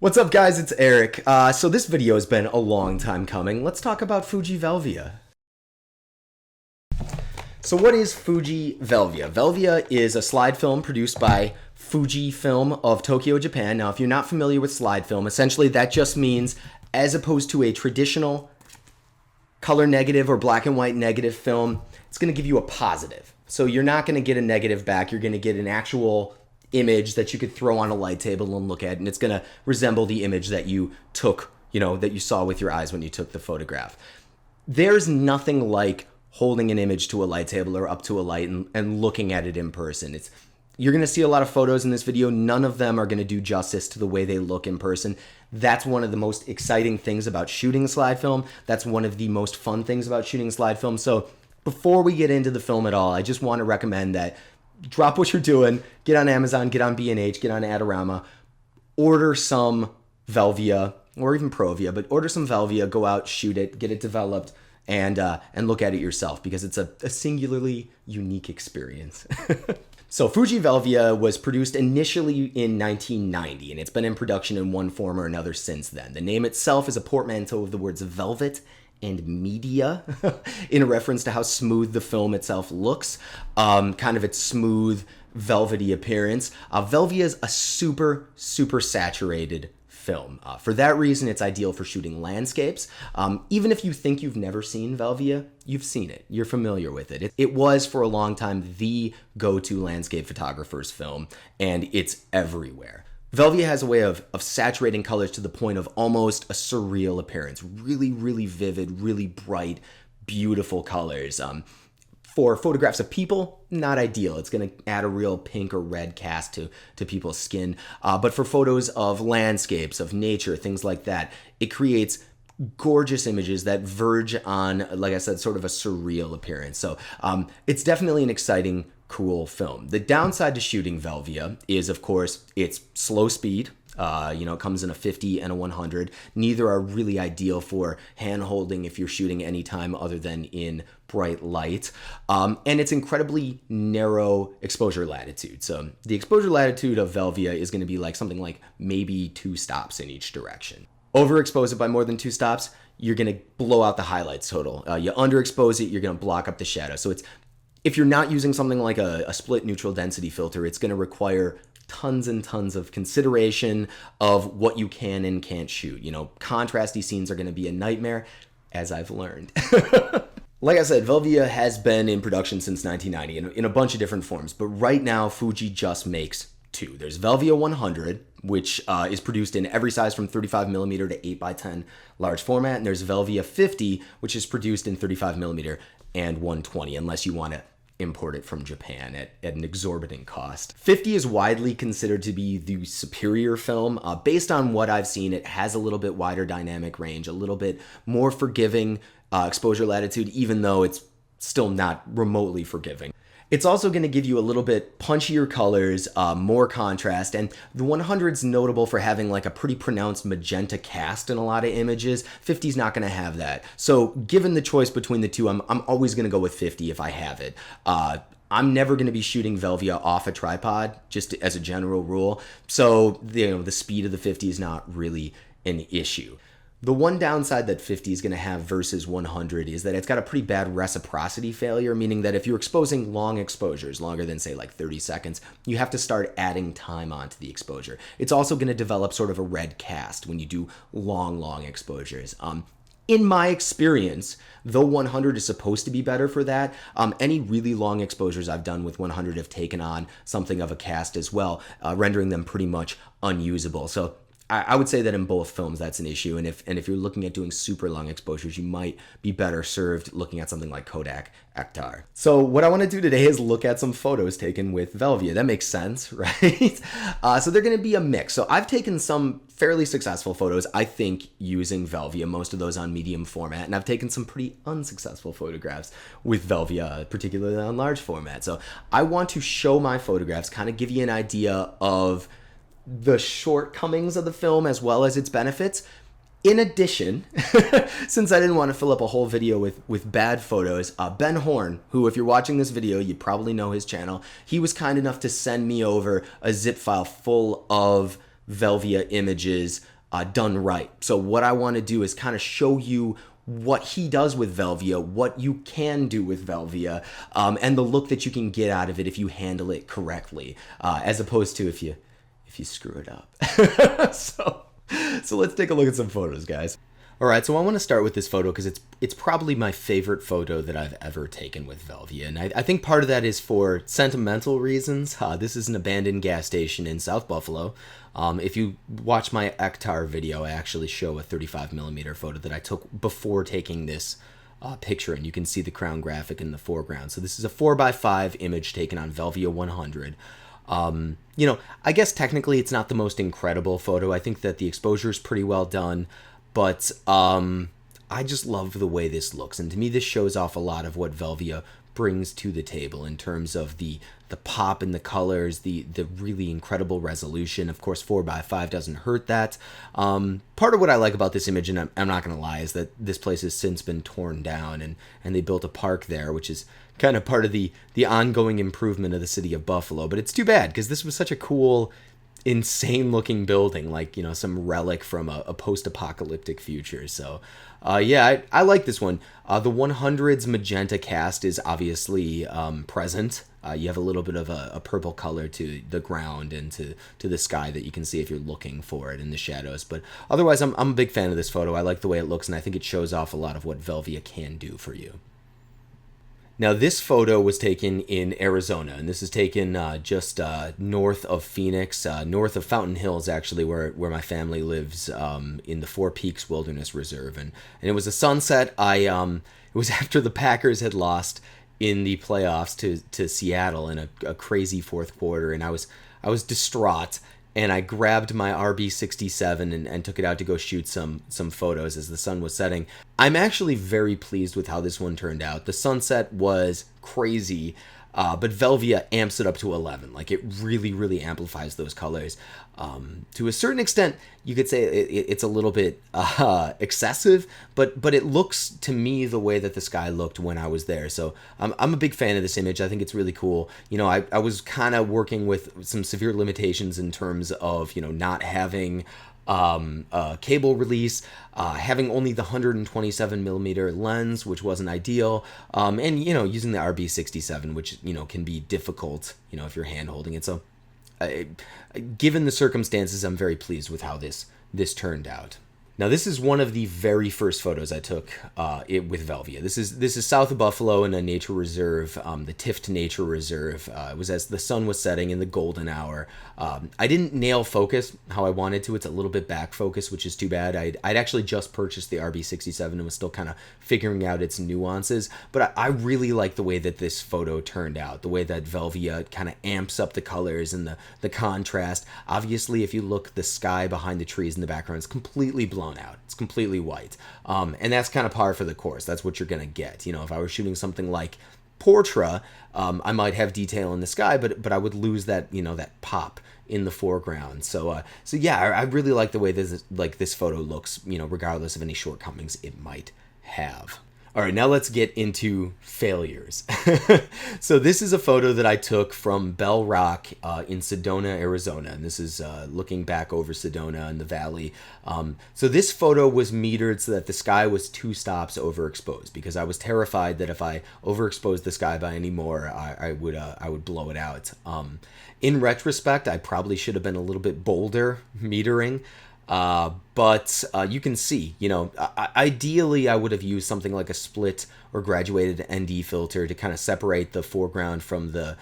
What's up, guys? It's Eric. So this video has been a long time coming. Let's talk about Fuji Velvia. So what is Fuji Velvia? Velvia is a slide film produced by Fuji Film of Tokyo, Japan. Now, if you're not familiar with slide film, essentially that just means, as opposed to a traditional color negative or black and white negative film, it's going to give you a positive. So you're not going to get a negative back. You're going to get an actual image that you could throw on a light table and look at, and it's going to resemble the image that you took, that you saw with your eyes when you took the photograph. There's nothing like holding an image to a light table or up to a light and looking at it in person. You're going to see a lot of photos in this video. None of them are going to do justice to the way they look in person. That's one of the most exciting things about shooting slide film. That's one of the most fun things about shooting slide film. So before we get into the film at all, I just want to recommend that drop what you're doing, get on Amazon, get on B&H, get on Adorama, order some Velvia or even Provia, but order some Velvia, go out, shoot it, get it developed, and look at it yourself, because it's a singularly unique experience. So Fuji Velvia was produced initially in 1990, and it's been in production in one form or another since then. The name itself is a portmanteau of the words velvet and media, in a reference to how smooth the film itself looks, kind of its smooth, velvety appearance. Velvia is a super saturated film. For that reason, it's ideal for shooting landscapes. Even if you think you've never seen Velvia, you've seen it. You're familiar with it. It was, for a long time, the go-to landscape photographer's film, and it's everywhere. Velvia has a way of saturating colors to the point of almost a surreal appearance. Really vivid, really bright, beautiful colors. For photographs of people, not ideal. It's going to add a real pink or red cast to people's skin. But for photos of landscapes, of nature, things like that, it creates gorgeous images that verge on, like I said, sort of a surreal appearance. So it's definitely an exciting, cool film. The downside to shooting Velvia is, of course, its slow speed. It comes in a 50 and a 100. Neither are really ideal for hand-holding if you're shooting anytime other than in bright light. And it's incredibly narrow exposure latitude. So the exposure latitude of Velvia is going to be like something like maybe 2 stops in each direction. Overexpose it by more than 2 stops, you're going to blow out the highlights total. You underexpose it, you're going to block up the shadow. So if you're not using something like a split neutral density filter, it's going to require tons and tons of consideration of what you can and can't shoot. Contrasty scenes are going to be a nightmare, as I've learned. Like I said, Velvia has been in production since 1990 in a bunch of different forms, but right now Fuji just makes 2. There's Velvia 100, which is produced in every size from 35mm to 8x10 large format, and there's Velvia 50, which is produced in 35mm and 120, unless you want to import it from Japan at an exorbitant cost. 50 is widely considered to be the superior film. Based on what I've seen, it has a little bit wider dynamic range, a little bit more forgiving exposure latitude, even though it's still not remotely forgiving. It's also going to give you a little bit punchier colors, more contrast, and the 100's notable for having like a pretty pronounced magenta cast in a lot of images. 50's not going to have that. So given the choice between the two, I'm always going to go with 50 if I have it. I'm never going to be shooting Velvia off a tripod, just as a general rule. So the speed of the 50 is not really an issue. The one downside that 50 is going to have versus 100 is that it's got a pretty bad reciprocity failure, meaning that if you're exposing long exposures, longer than say like 30 seconds, you have to start adding time onto the exposure. It's also going to develop sort of a red cast when you do long exposures. In my experience, though 100 is supposed to be better for that, any really long exposures I've done with 100 have taken on something of a cast as well, rendering them pretty much unusable. So I would say that in both films that's an issue, and if you're looking at doing super long exposures, you might be better served looking at something like Kodak Ektar. So what I want to do today is look at some photos taken with Velvia. That makes sense, right? So they're going to be a mix. So I've taken some fairly successful photos, I think, using Velvia, most of those on medium format, and I've taken some pretty unsuccessful photographs with Velvia, particularly on large format. So I want to show my photographs, kind of give you an idea of the shortcomings of the film as well as its benefits. In addition, since I didn't want to fill up a whole video with bad photos, Ben Horn, who, if you're watching this video, you probably know his channel, he was kind enough to send me over a zip file full of Velvia images done right. So what I want to do is kind of show you what he does with Velvia, what you can do with Velvia, and the look that you can get out of it if you handle it correctly, as opposed to if you screw it up. So let's take a look at some photos, guys. All right, so I want to start with this photo because it's probably my favorite photo that I've ever taken with Velvia, and I think part of that is for sentimental reasons. This is an abandoned gas station in South Buffalo. If you watch my Ektar video, I actually show a 35mm photo that I took before taking this picture, and you can see the crown graphic in the foreground. So this is a 4x5 image taken on Velvia 100. You know, I guess technically it's not the most incredible photo. I think that the exposure is pretty well done. But I just love the way this looks. And to me, this shows off a lot of what Velvia brings to the table in terms of the pop and the colors, the really incredible resolution. Of course, 4x5 doesn't hurt that. Part of what I like about this image, and I'm not going to lie, is that this place has since been torn down and they built a park there, which is kind of part of the ongoing improvement of the city of Buffalo. But it's too bad because this was such a cool, insane looking building, like, you know, some relic from a post-apocalyptic future. So yeah, I like this one. The 100's magenta cast is obviously present. You have a little bit of a purple color to the ground and to the sky that you can see if you're looking for it in the shadows. But otherwise, I'm a big fan of this photo. I like the way it looks, and I think it shows off a lot of what Velvia can do for you. Now, this photo was taken in Arizona, and this is taken just north of Phoenix, north of Fountain Hills, actually, where my family lives, in the Four Peaks Wilderness Reserve. And it was a sunset. It was after the Packers had lost in the playoffs to Seattle in a crazy fourth quarter, and I was distraught. And I grabbed my RB67 and took it out to go shoot some photos as the sun was setting. I'm actually very pleased with how this one turned out. The sunset was crazy, but Velvia amps it up to 11. Like, it really, really amplifies those colors. To a certain extent, you could say it's a little bit excessive, but it looks to me the way that the sky looked when I was there. So I'm a big fan of this image. I think it's really cool. You know, I was kind of working with some severe limitations in terms of, you know, not having a cable release, having only the 127mm lens, which wasn't ideal, and, you know, using the RB67, which, you know, can be difficult, you know, if you're hand holding it. So given the circumstances, I'm very pleased with how this turned out. Now, this is one of the very first photos I took with Velvia. This is south of Buffalo in a nature reserve, the Tift Nature Reserve. It was as the sun was setting in the golden hour. I didn't nail focus how I wanted to. It's a little bit back focus, which is too bad. I'd actually just purchased the RB67 and was still kind of figuring out its nuances. But I really like the way that this photo turned out, the way that Velvia kind of amps up the colors and the contrast. Obviously, if you look, the sky behind the trees in the background is completely blown out. It's completely white. And that's kind of par for the course. That's what you're going to get. You know, if I were shooting something like Portra, I might have detail in the sky, but I would lose that, you know, that pop in the foreground. So yeah, I really like the way this photo looks, you know, regardless of any shortcomings it might have. All right, now let's get into failures. So this is a photo that I took from Bell Rock in Sedona, Arizona. And this is looking back over Sedona and the valley. So this photo was metered so that the sky was 2 stops overexposed, because I was terrified that if I overexposed the sky by any more, I would blow it out. In retrospect, I probably should have been a little bit bolder metering. But you can see, you know, ideally I would have used something like a split or graduated ND filter to kind of separate the foreground from the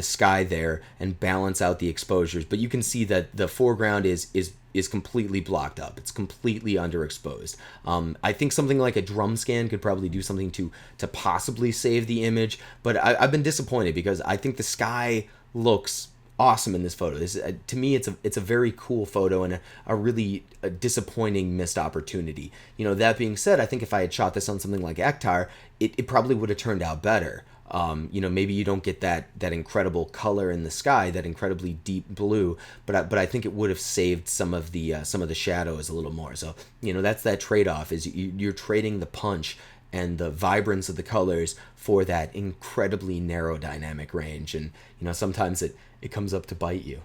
sky there and balance out the exposures. But you can see that the foreground is completely blocked up. It's completely underexposed. I think something like a drum scan could probably do something to possibly save the image, but I've been disappointed because I think the sky looks awesome in this photo. This to me, it's a very cool photo and a really disappointing missed opportunity. You know, that being said, I think if I had shot this on something like Ektar, it probably would have turned out better. You know, maybe you don't get that incredible color in the sky, that incredibly deep blue, but I think it would have saved some of the shadows a little more. So, you know, that's that trade-off, is you're trading the punch and the vibrance of the colors for that incredibly narrow dynamic range. And, you know, sometimes it comes up to bite you.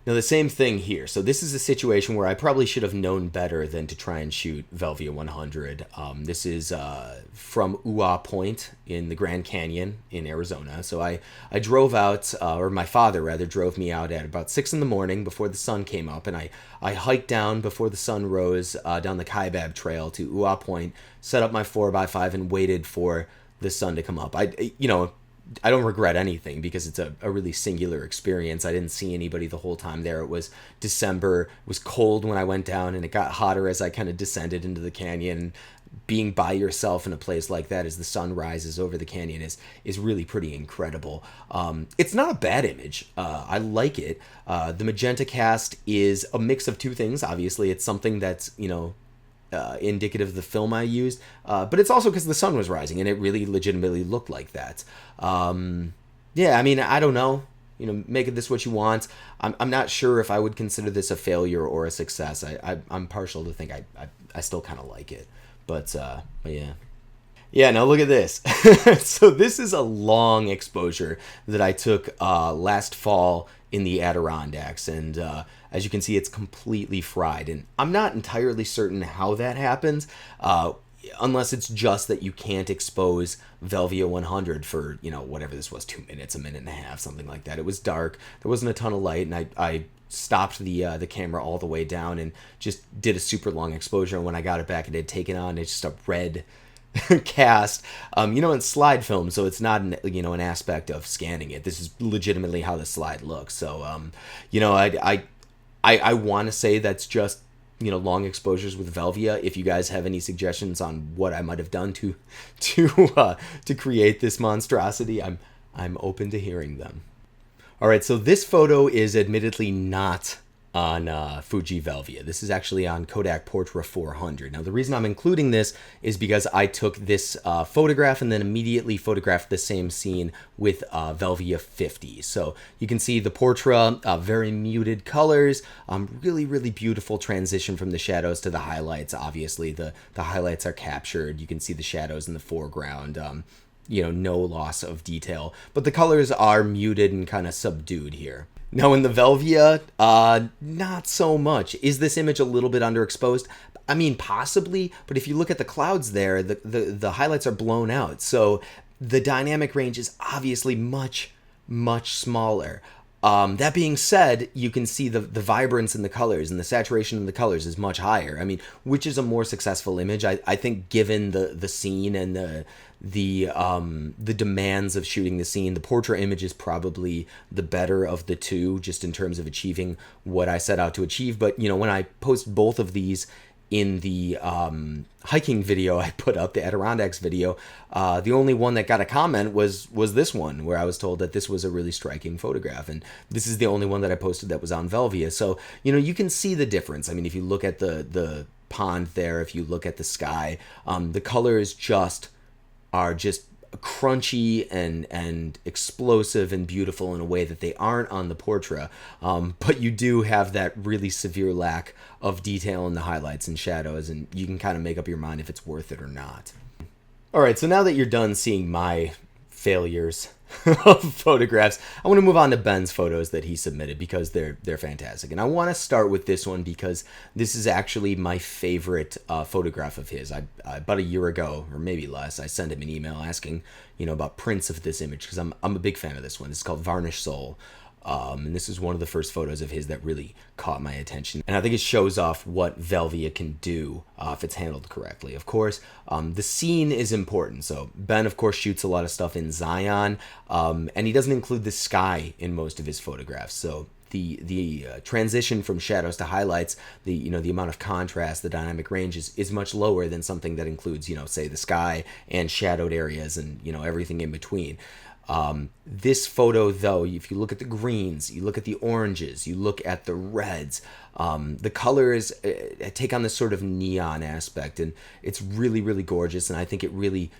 Now, the same thing here. So this is a situation where I probably should have known better than to try and shoot Velvia 100. This is from Uwa Point in the Grand Canyon in Arizona. So I drove out, or my father rather drove me out at about 6 in the morning before the sun came up, and I hiked down before the sun rose down the Kaibab Trail to Uwa Point, set up my 4x5 and waited for the sun to come up. I don't regret anything because it's a really singular experience. I didn't see anybody the whole time there. It was December. It was cold when I went down, and it got hotter as I kind of descended into the canyon. Being by yourself in a place like that as the sun rises over the canyon is really pretty incredible. It's not a bad image. I like it. The magenta cast is a mix of two things. Obviously, it's something that's, indicative of the film I used, but it's also because the sun was rising and it really legitimately looked like that. Yeah, I mean, I don't know. Make of this what you want. I'm not sure if I would consider this a failure or a success. I'm partial to think I still kind of like it, but yeah. Yeah, now look at this. So this is a long exposure that I took last fall in the Adirondacks, and as you can see, it's completely fried, and I'm not entirely certain how that happens, unless it's just that you can't expose Velvia 100 for, whatever this was, 2 minutes, a minute and a half, something like that. It was dark, there wasn't a ton of light, and I stopped the camera all the way down and just did a super long exposure, and when I got it back, it had taken on just a red cast, in slide film, so it's not an aspect of scanning it. This is legitimately how the slide looks. So I want to say that's just long exposures with Velvia. If you guys have any suggestions on what I might have done to create this monstrosity, I'm open to hearing them. All right, so this photo is admittedly not on Fuji Velvia. This is actually on Kodak Portra 400. Now, the reason I'm including this is because I took this photograph and then immediately photographed the same scene with Velvia 50. So you can see the Portra, very muted colors, really, really beautiful transition from the shadows to the highlights. Obviously, the highlights are captured. You can see the shadows in the foreground. No loss of detail, but the colors are muted and kind of subdued here. Now in the Velvia, not so much. Is this image a little bit underexposed? I mean, possibly, but if you look at the clouds there, the highlights are blown out. So the dynamic range is obviously much, much smaller. That being said, you can see the vibrance in the colors, and the saturation in the colors is much higher. I mean, which is a more successful image? I think given the scene and the demands of shooting the scene, the Portra image is probably the better of the two, just in terms of achieving what I set out to achieve. But when I post both of these in the hiking video I put up, the Adirondacks video, the only one that got a comment was this one, where I was told that this was a really striking photograph, and this is the only one that I posted that was on Velvia. So you can see the difference. I mean, if you look at the pond there, if you look at the sky, the colors are just crunchy and explosive and beautiful in a way that they aren't on the Portra, but you do have that really severe lack of detail in the highlights and shadows, and you can kind of make up your mind if it's worth it or not. All right, so now that you're done seeing my failures of photographs, I want to move on to Ben's photos that he submitted, because they're fantastic. And I want to start with this one because this is actually my favorite photograph of his. About a year ago, or maybe less, I sent him an email asking about prints of this image, because I'm a big fan of this one. It's called Varnish Soul. And this is one of the first photos of his that really caught my attention. And I think it shows off what Velvia can do if it's handled correctly. Of course, the scene is important. So Ben, of course, shoots a lot of stuff in Zion, and he doesn't include the sky in most of his photographs. So the transition from shadows to highlights, the amount of contrast, the dynamic range is much lower than something that includes, say, the sky and shadowed areas and, everything in between. This photo, though, if you look at the greens, you look at the oranges, you look at the reds, the colors take on this sort of neon aspect, and it's really, really gorgeous. And I think it really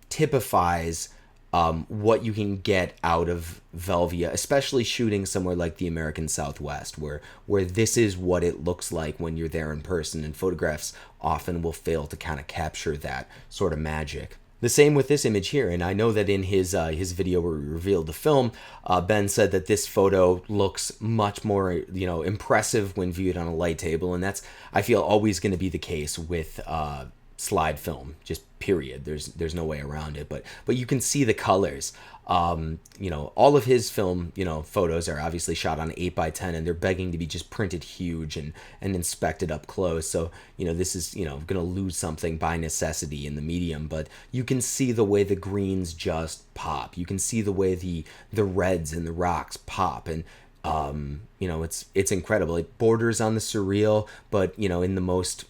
typifies what you can get out of Velvia, especially shooting somewhere like the American Southwest, where this is what it looks like when you're there in person, and photographs often will fail to kind of capture that sort of magic. The same with this image here, and I know that in his video where he revealed the film, Ben said that this photo looks much more, you know, impressive when viewed on a light table, and that's, I feel, always going to be the case with slide film, just period. There's no way around it. But you can see the colors. You know, all of his film, you know, photos are obviously shot on 8x10, and they're begging to be just printed huge and inspected up close. So, you know, this is, you know, going to lose something by necessity in the medium, but you can see the way the greens just pop. You can see the way the reds and the rocks pop, and you know, it's incredible. It borders on the surreal, but, you know, in the most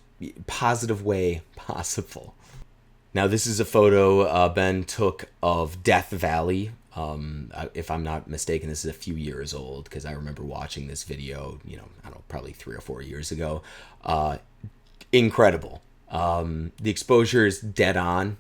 positive way possible. Now, this is a photo Ben took of Death Valley. If I'm not mistaken, this is a few years old, because I remember watching this video, you know, I don't know, probably 3 or 4 years ago. Incredible. The exposure is dead on.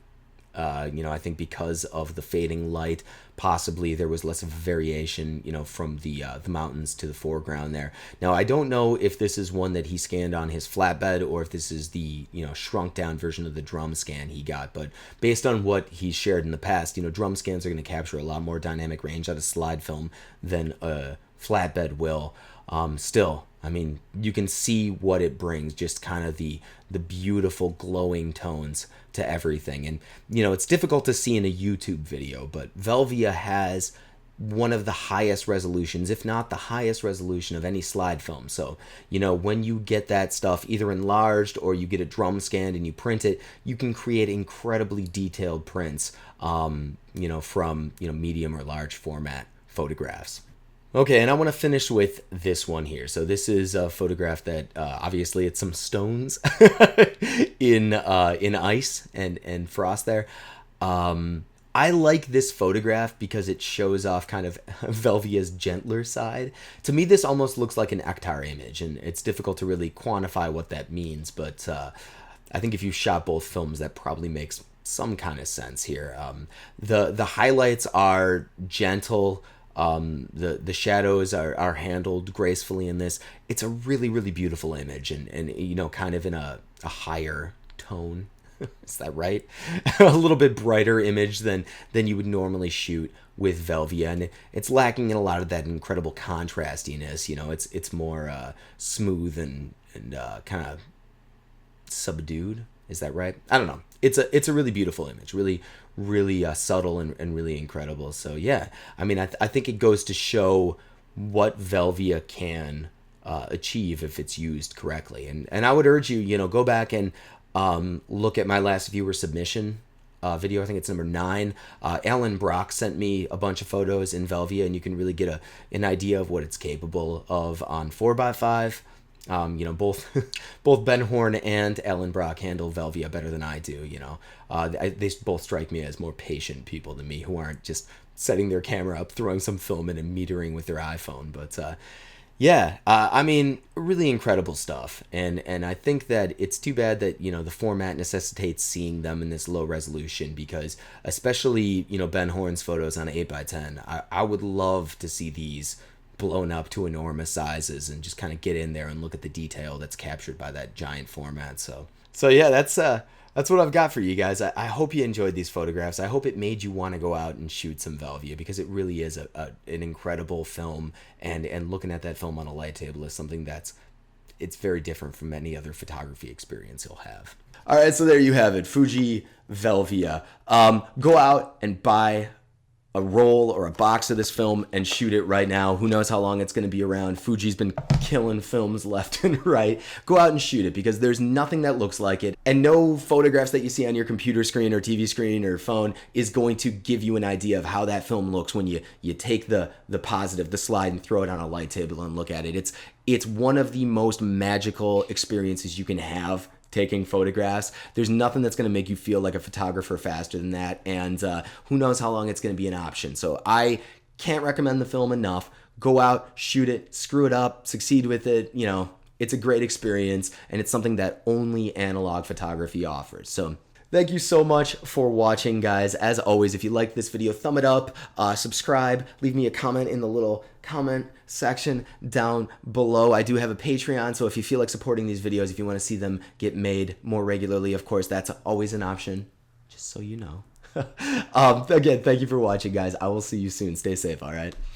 You know, I think because of the fading light, possibly there was less of a variation, you know, from the mountains to the foreground there. Now, I don't know if this is one that he scanned on his flatbed or if this is the, you know, shrunk down version of the drum scan he got. But based on what he's shared in the past, you know, drum scans are going to capture a lot more dynamic range out of slide film than a flatbed will. Still, I mean, you can see what it brings, just kind of the beautiful glowing tones to everything. And, you know, it's difficult to see in a YouTube video, but Velvia has one of the highest resolutions, if not the highest resolution of any slide film. So, you know, when you get that stuff either enlarged or you get a drum scanned and you print it, you can create incredibly detailed prints, you know, from, you know, medium or large format photographs. Okay, and I want to finish with this one here. So this is a photograph that obviously it's some stones in ice and frost there. I like this photograph because it shows off kind of Velvia's gentler side. To me, this almost looks like an Ektar image, and it's difficult to really quantify what that means. But I think if you shot both films, that probably makes some kind of sense here. The highlights are gentle. The shadows are handled gracefully in this. It's a really, really beautiful image, and you know, kind of in a higher tone. Is that right? A little bit brighter image than you would normally shoot with Velvia, and it's lacking in a lot of that incredible contrastiness. You know, it's more smooth and kind of subdued. Is that right? I don't know. It's a really beautiful image, really subtle and really incredible. So yeah, I mean, I think it goes to show what Velvia can achieve if it's used correctly. And I would urge you, you know, go back and look at my last viewer submission video. I think it's number 9. Alan Brock sent me a bunch of photos in Velvia, and you can really get an idea of what it's capable of on 4x5. You know, both Ben Horn and Alan Brock handle Velvia better than I do. You know, they both strike me as more patient people than me, who aren't just setting their camera up, throwing some film in, and metering with their iPhone. But yeah, I mean, really incredible stuff. And I think that it's too bad that, you know, the format necessitates seeing them in this low resolution, because especially, you know, Ben Horn's photos on 8x10, I would love to see these blown up to enormous sizes and just kind of get in there and look at the detail that's captured by that giant format. So yeah, that's what I've got for you guys. I hope you enjoyed these photographs. I hope it made you want to go out and shoot some Velvia, because it really is an incredible film, and looking at that film on a light table is something it's very different from any other photography experience you'll have. All right, so there you have it, Fuji Velvia. Go out and buy a roll or a box of this film and shoot it right now. Who knows how long it's going to be around. Fuji's been killing films left and right. Go out and shoot it, because there's nothing that looks like it, and no photographs that you see on your computer screen or TV screen or phone is going to give you an idea of how that film looks when you take the positive, the slide, and throw it on a light table and look at it. It's one of the most magical experiences you can have taking photographs. There's nothing that's going to make you feel like a photographer faster than that, and who knows how long it's going to be an option. So I can't recommend the film enough. Go out, shoot it, screw it up, succeed with it. You know, it's a great experience, and it's something that only analog photography offers. So thank you so much for watching, guys. As always, if you liked this video, thumb it up, subscribe, leave me a comment in the little comment section down below. I do have a Patreon, so if you feel like supporting these videos, if you want to see them get made more regularly, of course, that's always an option, just so you know. Again, thank you for watching, guys. I will see you soon. Stay safe, all right?